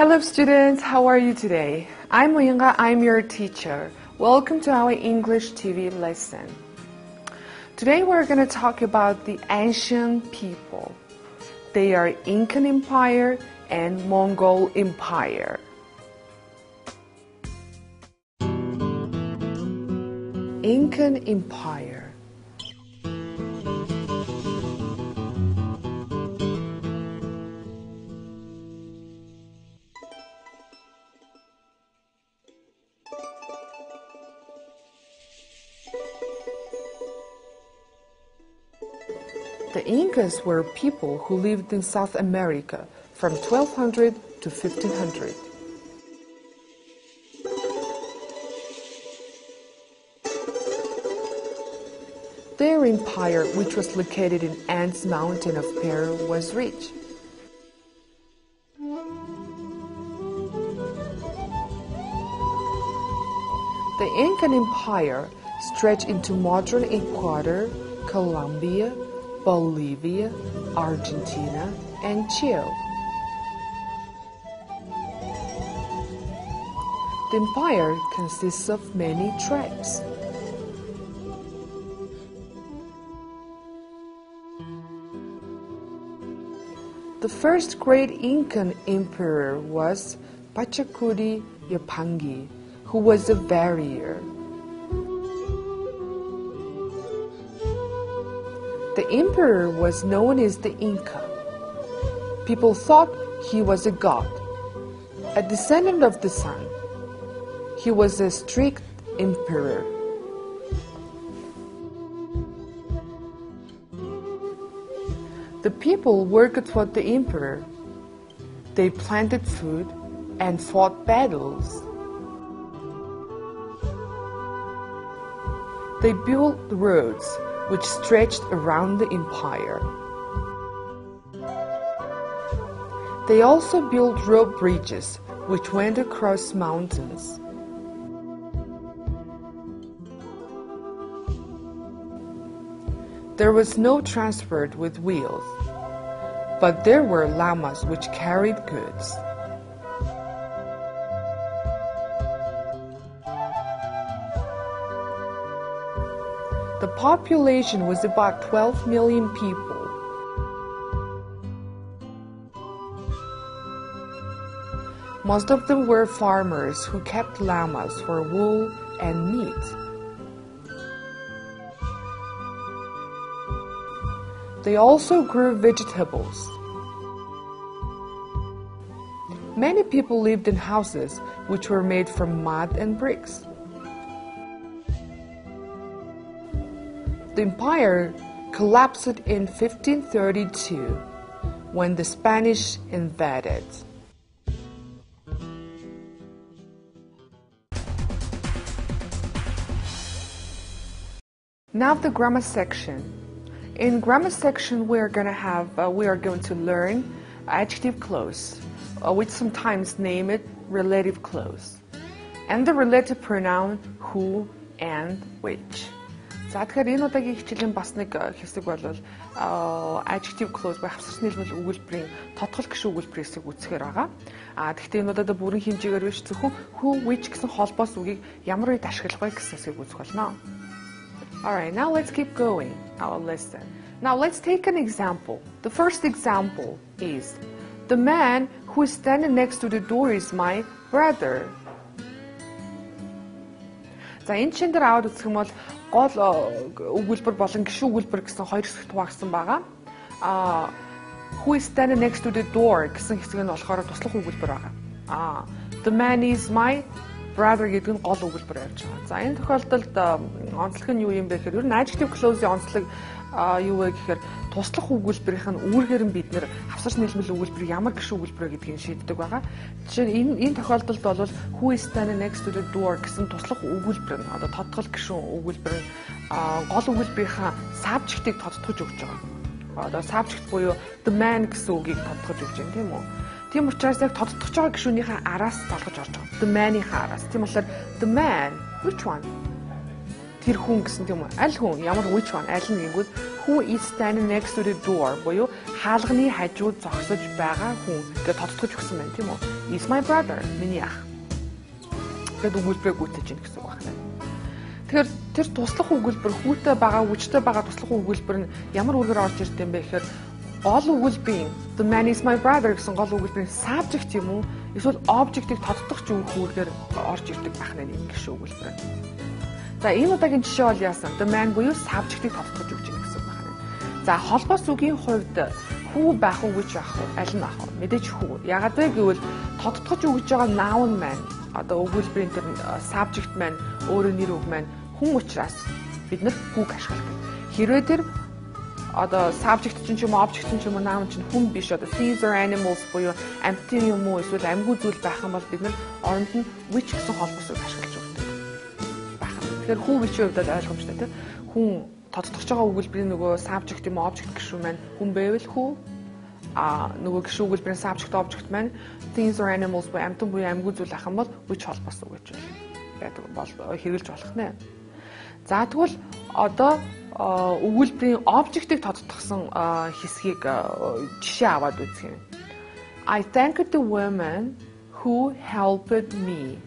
Hello students, how are you today? I'm Moyinga, I'm your teacher. Welcome to our English TV lesson. Today we're going to talk about the ancient people. They are Incan Empire and Mongol Empire. Incan Empire. The Incas were people who lived in South America from 1200 to 1500. Their empire, which was located in Andes Mountain of Peru, was rich. The Incan Empire stretched into modern Ecuador, Colombia, Bolivia, Argentina, and Chile. The empire consists of many tribes. The first great Incan emperor was Pachacudi Yapangi, who was a warrior. The emperor was known as the Inca. People thought he was a god, a descendant of the sun. He was a strict emperor. The people worked for the emperor. They planted food and fought battles. They built roads which stretched around the empire. They also built rope bridges which went across mountains. There was no transport with wheels, but there were llamas which carried goods. The population was about 12 million people. Most of them were farmers who kept llamas for wool and meat. They also grew vegetables. Many people lived in houses which were made from mud and bricks. The empire collapsed in 1532 when the Spanish invaded. Now the grammar section. In grammar section we are going to learn adjective clause, which sometimes name it relative clause, and the relative pronoun who and which. За тэгэхээр энэ удаагийн хичээлийн бас нэг хэсэг бол adjective clause ба хавсарч нийлбэл өгүүлбэрийн тодгол гишүүн өгүүлбэрийг үзэхээр байгаа. Гэхдээ энэ удаа бүрэн хэмжээгээр биш зөвхөн who which гэсэн холбоос үгийг ямар үед ашиглах вэ гэснийг үзэх болно. Alright, now let's keep going our lesson. Now let's take an example. The first example is the man who is standing next to the door is my brother. За энэ чинь дээр аваад үзэх юм бол гол өгүүлбэр болон гишүүн өгүүлбэр гэсэн хоёр хэсэгт хуваагдсан байгаа. Who is standing next to the door гэсэн хэсэг нь болохоор туслах өгүүлбэр байгаа. The man is my brother гэдэг нь гол өгүүлбэр явж байгаа. За энэ тохиолдолд онцлог нь юу юм бэ гэхээр ер нь adjective clause-ийн онцлог юу вэ гэхээр туслах өгүүлбэрийн үүргээр нь бид нэр хавсарч нийлмэл өгүүлбэр ямар гишүүн өгүүлбэр гэдгийг шийддэг байгаа. Жишээ нь энэ тохиолдолд бол who is standing next to the door гэсэн туслах өгүүлбэр нь одоо тодтгол гишүүн өгүүлбэр нь гол өгүүлбэрийн subject-ийг тодтгож өгч байгаа. Одоо subject буюу the man гэсэн үгийг тодтгож өгч байна тийм үү? Тийм учраас яг тодтгож байгаа гишүүнийхээ араас залгаж орж байгаа. The man-ийнхээ араас. Тийм болохоор the man which one? Тэр хүн гэсэн тийм үү? Аль хүн? Ямар which one? Аль нь гэнгүүт who is standing next to the door буюу хаалганы хажууд зогсож байгаа хүн гэж тодтогч өгсөн байна тийм үү? Is my brother, миний ах. Гэт өгүүлбэрээ гүйцэж гин гэсэн үг байна. Тэгэхээр тэр туслах өгүүлбэр хүүтэй байгаа, хүчтэй байгаа туслах өгүүлбэр нь ямар үргээр орж ирд юм бэ гэхээр гол өгүүлбэрийн the man is my brother гэсэн гол өгүүлбэрийн subject юм уу? Эсвэл object-ийг тодтогч өгөх үргээр орж ирдэг байх нь юм гişүү өгүүлбэр. За энэ удаагийн жишээ бол яасан? The man буюу subject-ийг тодтогч өгч гин гэсэн үг байна. За холбоос үгийн хувьд хүү байх уу, which байх уу, аль нь байх уу? Мэдээж хүү. Ягаад вэ гэвэл тодтогч өгж байгаа noun маань одоо өгүүлбэрийн тэр subject маань өөрөө нэр үг маань хүн учраас бид нар хүүг ашигладаг. Хэрвээ тэр одоо subject чинь ч юм уу, object чинь ч юм уу, noun чинь хүн биш одоо things or animals буюу амьтан юм уу эсвэл амьгүй зүйл байх юм бол бид нар оронд нь which гэсэн холбоосыг ашиглаж өгдөг байх. Тэгэхээр хүү бичийн хувьд ойлгомжтой тийм хүн тодтогч байгаа өгүүлбэрийн нөгөө subject юм уу, object гişүү маань хүн байвал хүү нөгөө гişүү өгүүлбэрийн subject object маань things or animals буюу амьтан буюу амьгүй зүйл ах юм бол which холбоос үг гэж байдаг бол хэрэгжилж болох нэ. За тэгвэл одоо өгүүлбэрийн object-ийг тодтогсон хэсгийг жишээ аваад үзье. I thanked the woman who helped me.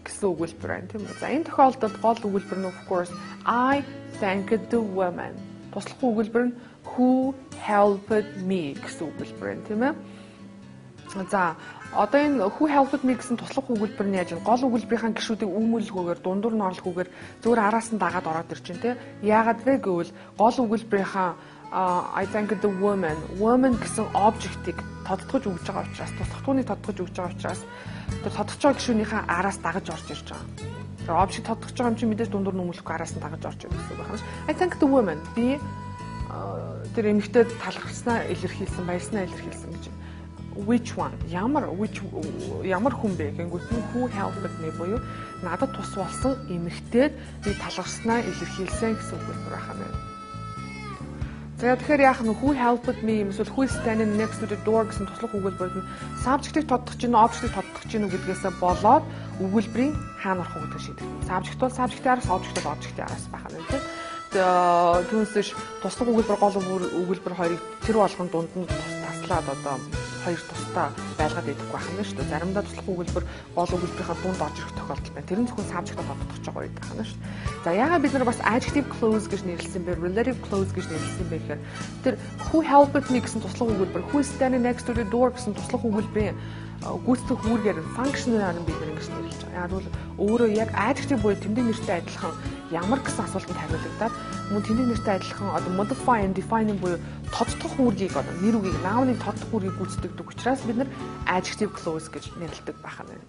Гэсэн өгүүлбэр байна тийм үү? За энэ тохиолдолд гол өгүүлбэр нь of course I thanked the woman. Туслах өгүүлбэр нь who helped me гэсэн өгүүлбэр байна тийм ээ. За одоо энэ who helped me гэсэн туслах өгүүлбэр нь яаж вэ? Гол өгүүлбэрийн гишүүдийг өгмөлгөөр дундуур нь орлохгүйгээр зүгээр араас нь дагаад ороод ир чинь тийм. Яагаад вэ гэвэл гол өгүүлбэрийн I thanked the woman гэсэн object-ийг тодтогч өгж байгаа учраас туслах түүнийг тодтогч өгж байгаа учраас тэр тодтогч байгаа гишүүнийхээ араас дагаж орж ирж байгаа. Тэр object тодтогч байгаа юм чинь мэдээж дундуур нь өмөлөхгүй араас нь дагаж орж ирэх гэсэн үг байна. I thanked the woman би тэр эмэгтэйд талархснаа илэрхийлсэн, баярснаа илэрхийлсэн гэж. Which one? Ямар хүн бэ гэнгүүт нь who helped me буюу надад тус болсон эмэгтэйд би талархснаа илэрхийлсэн гэсэн үг байна. За тэгэхээр яах нь who helped me эсвэл who is standing next to the door гэсэн туслах өгүүлбэрт нь subject-ийг тодтогч гин, object-ийг тодтогч гин гэдгээсээ болоод өгүүлбэрийн хаана орох уу гэдэг шийдэх. Subject бол subject-ийн араас, object бол object-ийн араас байх нь тийм. Түүнээс туслах өгүүлбэр гол өгүүлбэр хоёрыг тэр болгон дунд нь таслаад одоо хоёр тусдаа байлгаад идэх байх юм шүү дээ. Заримдаа туслах өгүүлбэр гол өгүүлбэрийнхаа дунд орж ирэх тохиолдол байна. Тэр нь зөвхөн subject-ийг тодтогч байгаа үед байх нь шүү дээ. За яагаад бид нар бас adjective clause гэж нэрлэсэн бэ? Relative clause гэж нэрлэсэн бэ гэхээр тэр who helped me гэсэн туслах өгүүлбэр, who is standing next to the door гэсэн туслах өгүүлбэрийн гүйцэтгэх үүргээр functional нь бид нар ингэж нэрлэж байгаа. Яг бол өөрөө яг adjective буюу тэмдэг нэртэй адилхан ямар гэсэн асуултанд хариулагдаад мөн тэмдэг нэртэй адилхан одоо modify and define буюу тодтох үүргийг одоо нэр үгийг noun-ыг тодтох үүргийг гүйцэтгэдэг учраас бид нар adjective clause гэж нэрлэдэг байх нь.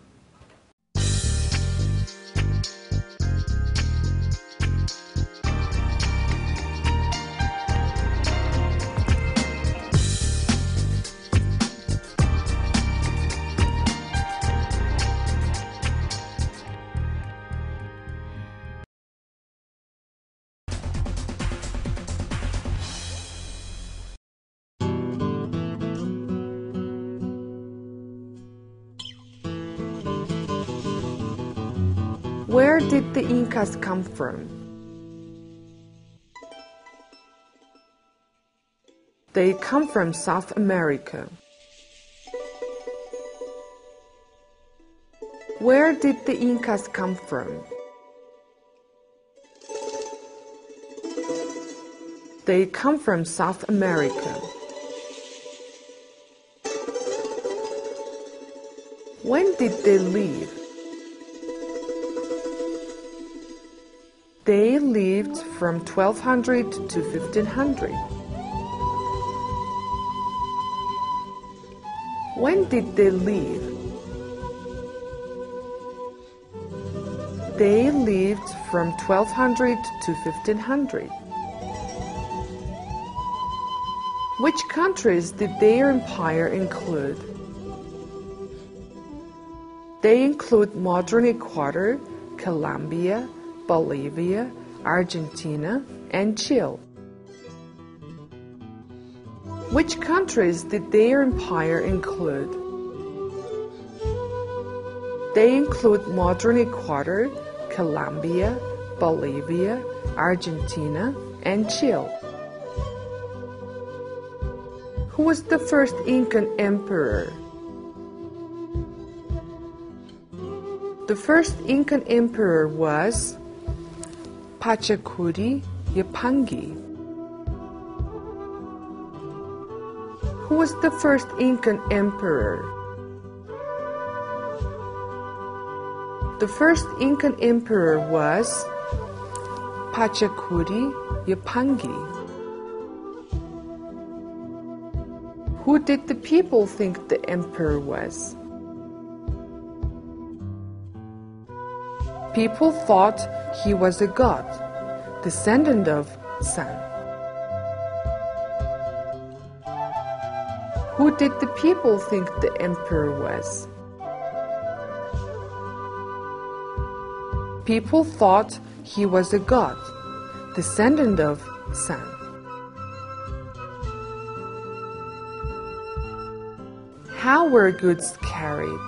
Where did the Incas come from? They come from South America. Where did the Incas come from? They come from South America. When did they leave? They lived from 1200 to 1500. When did they leave? They lived from 1200 to 1500. Which countries did their empire include? They include modern Ecuador, Colombia, Bolivia, Argentina, and Chile. Which countries did their empire include? They include modern Ecuador, Colombia, Bolivia, Argentina, and Chile. Who was the first Incan emperor? The first Incan emperor was Pachacuri Yapangi. Who was the first Incan emperor? The first Incan emperor was Pachacuri Yapangi. Who did the people think the emperor was? People thought he was a god, descendant of Sun. Who did the people think the emperor was? People thought he was a god, descendant of Sun. How were goods carried?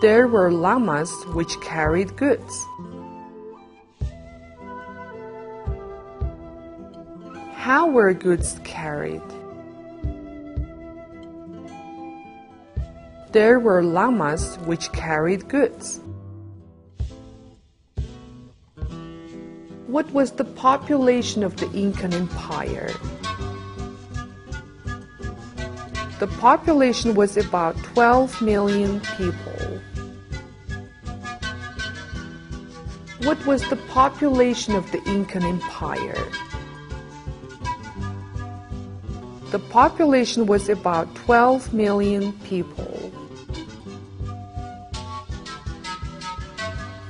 There were llamas which carried goods. How were goods carried? There were llamas which carried goods. What was the population of the Incan Empire? The population was about 12 million people. What was the population of the Incan Empire? The population was about 12 million people.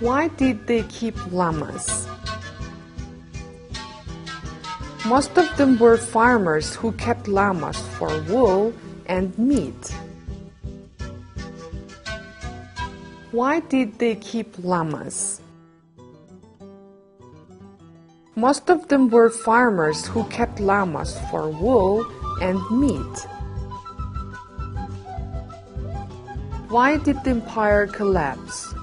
Why did they keep llamas? Most of them were farmers who kept llamas for wool and meat. Why did they keep llamas? Most of them were farmers who kept llamas for wool and meat. Why did the empire collapse?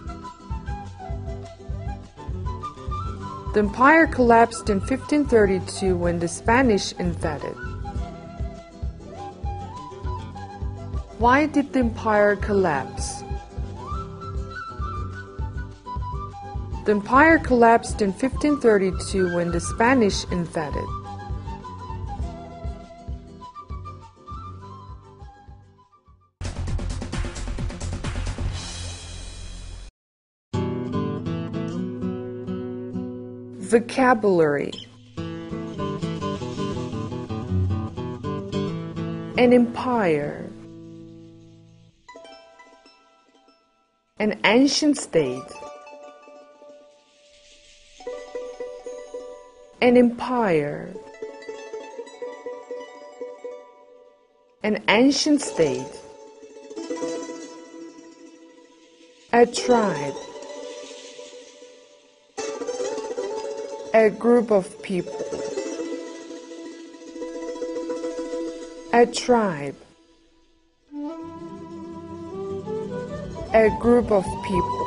The empire collapsed in 1532 when the Spanish invaded. Why did the empire collapse? The empire collapsed in 1532 when the Spanish invaded. Vocabulary. An empire. An ancient state. An empire. An ancient state. A tribe. A group of people. A tribe. A group of people.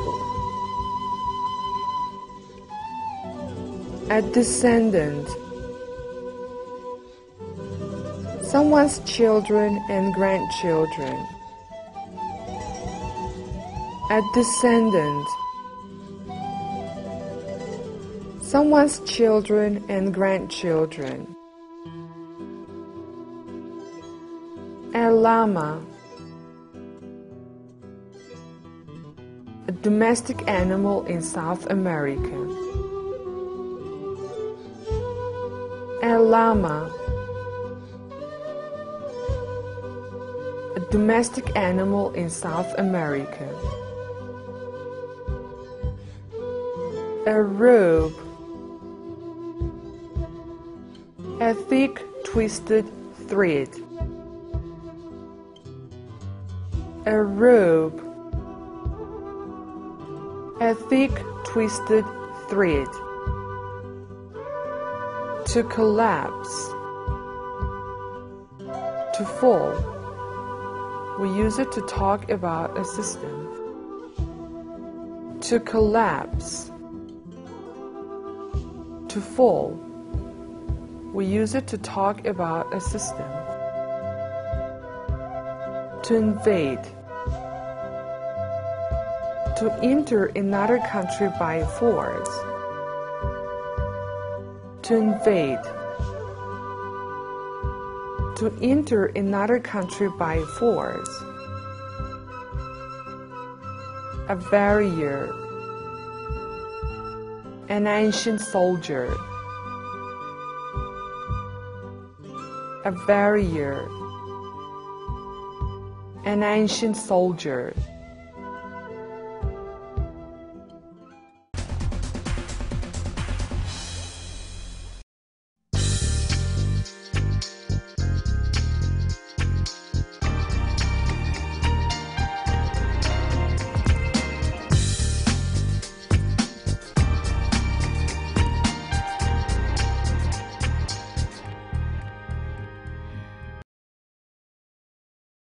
A descendant. Someone's children and grandchildren. A descendant. Someone's children and grandchildren. A llama. A domestic animal in South America. A llama. A domestic animal in South America. A robe. A thick, twisted thread. A robe. A thick, twisted thread. To collapse. To fall. We use it to talk about a system. To collapse. To fall. We use it to talk about a system. To invade. To enter another country by force. To invade. To enter another country by force. A warrior. An ancient soldier. A warrior. An ancient soldier.